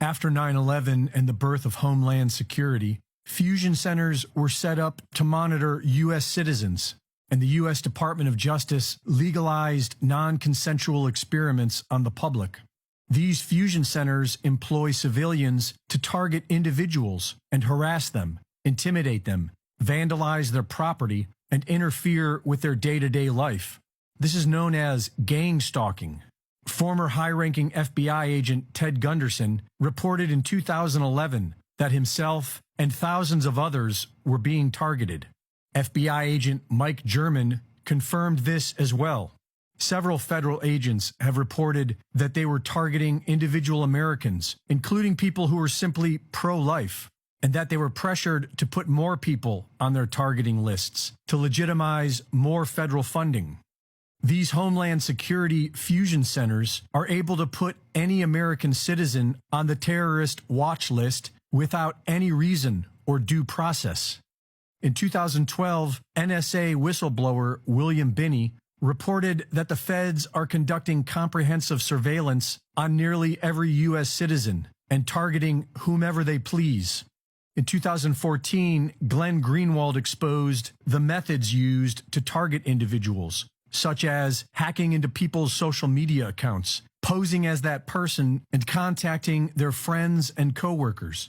After 9/11 and the birth of Homeland Security, fusion centers were set up to monitor U.S. citizens, and the U.S. Department of Justice legalized non-consensual experiments on the public. These fusion centers employ civilians to target individuals and harass them, intimidate them, vandalize their property, and interfere with their day-to-day life. This is known as gang stalking. Former high-ranking FBI agent Ted Gunderson reported in 2011 that himself and thousands of others were being targeted. FBI agent Mike German confirmed this as well. Several federal agents have reported that they were targeting individual Americans, including people who were simply pro-life, and that they were pressured to put more people on their targeting lists to legitimize more federal funding. These Homeland Security fusion centers are able to put any American citizen on the terrorist watch list without any reason or due process. In 2012, NSA whistleblower William Binney reported that the feds are conducting comprehensive surveillance on nearly every U.S. citizen and targeting whomever they please. In 2014, Glenn Greenwald exposed the methods used to target individuals, such as hacking into people's social media accounts, posing as that person, and contacting their friends and coworkers.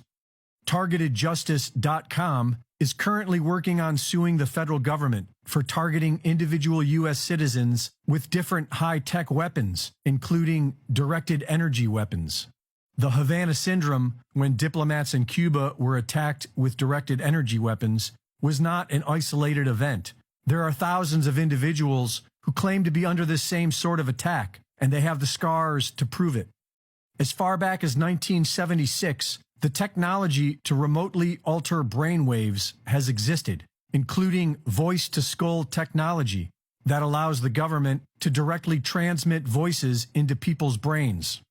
TargetedJustice.com is currently working on suing the federal government for targeting individual U.S. citizens with different high-tech weapons, including directed energy weapons. The Havana Syndrome, when diplomats in Cuba were attacked with directed energy weapons, was not an isolated event. There are thousands of individuals who claim to be under this same sort of attack, and they have the scars to prove it. As far back as 1976, the technology to remotely alter brainwaves has existed, including voice-to-skull technology that allows the government to directly transmit voices into people's brains.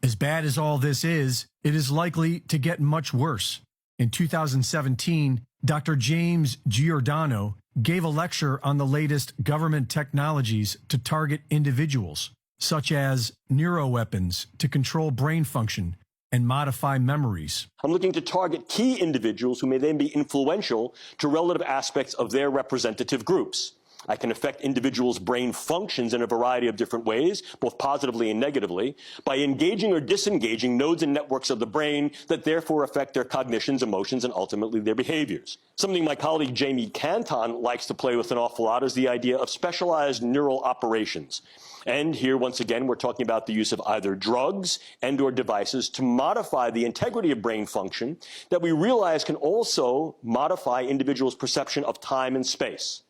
As bad as all this is, it is likely to get much worse. In 2017, Dr. James Giordano gave a lecture on the latest government technologies to target individuals, such as neuroweapons to control brain function and modify memories. I'm looking to target key individuals who may then be influential to relative aspects of their representative groups. I can affect individuals' brain functions in a variety of different ways, both positively and negatively, by engaging or disengaging nodes and networks of the brain that therefore affect their cognitions, emotions, and ultimately their behaviors. Something my colleague Jamie Canton likes to play with an awful lot is the idea of specialized neural operations. And here, once again, we're talking about the use of either drugs and or devices to modify the integrity of brain function that we realize can also modify individuals' perception of time and space.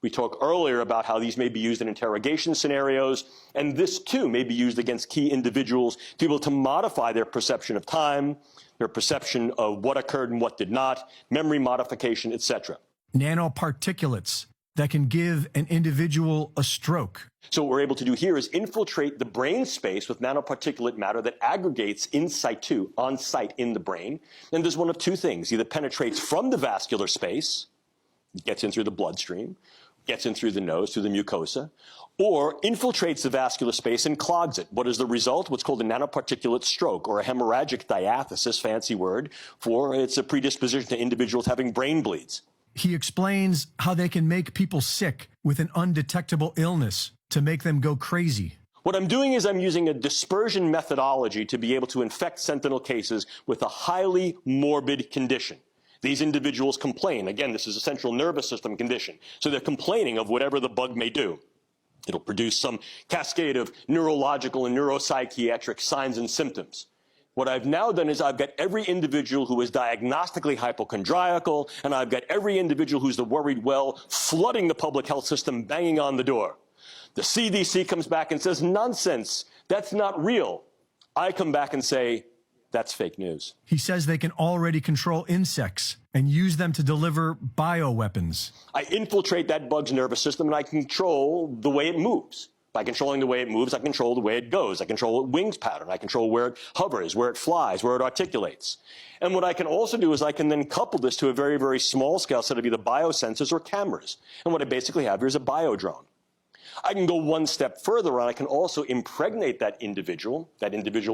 We talked earlier about how these may be used in interrogation scenarios, and this too may be used against key individuals to be able to modify their perception of time, their perception of what occurred and what did not, memory modification, etc. Nanoparticulates that can give an individual a stroke. So what we're able to do here is infiltrate the brain space with nanoparticulate matter that aggregates in situ, on site in the brain, and does one of two things: either penetrates from the vascular space, gets in through the bloodstream, gets in through the nose, through the mucosa, or infiltrates the vascular space and clogs it. What is the result? What's called a nanoparticulate stroke, or a hemorrhagic diathesis, fancy word, for it's a predisposition to individuals having brain bleeds. He explains how they can make people sick with an undetectable illness to make them go crazy. What I'm doing is I'm using a dispersion methodology to be able to infect sentinel cases with a highly morbid condition. These individuals complain. Again, this is a central nervous system condition. So they're complaining of whatever the bug may do. It'll produce some cascade of neurological and neuropsychiatric signs and symptoms. What I've now done is I've got every individual who is diagnostically hypochondriacal, and I've got every individual who's the worried well flooding the public health system, banging on the door. The CDC comes back and says, nonsense, that's not real. I come back and say, that's fake news. He says they can already control insects and use them to deliver bioweapons. I infiltrate that bug's nervous system and I control the way it moves. By controlling the way it moves, I control the way it goes. I control its wings pattern. I control where it hovers, where it flies, where it articulates. And what I can also do is I can then couple this to a very, very small scale set of either biosensors or cameras. And what I basically have here is a biodrone. I can go one step further, and I can also impregnate that individual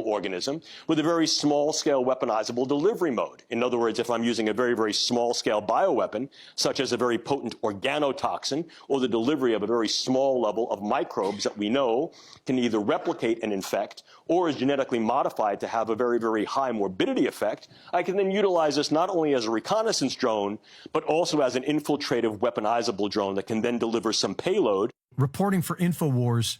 organism, with a very small-scale weaponizable delivery mode. In other words, if I'm using a very, very small-scale bioweapon, such as a very potent organotoxin, or the delivery of a very small level of microbes that we know can either replicate and infect, or is genetically modified to have a very, very high morbidity effect, I can then utilize this not only as a reconnaissance drone, but also as an infiltrative weaponizable drone that can then deliver some payload. Reporting for InfoWars,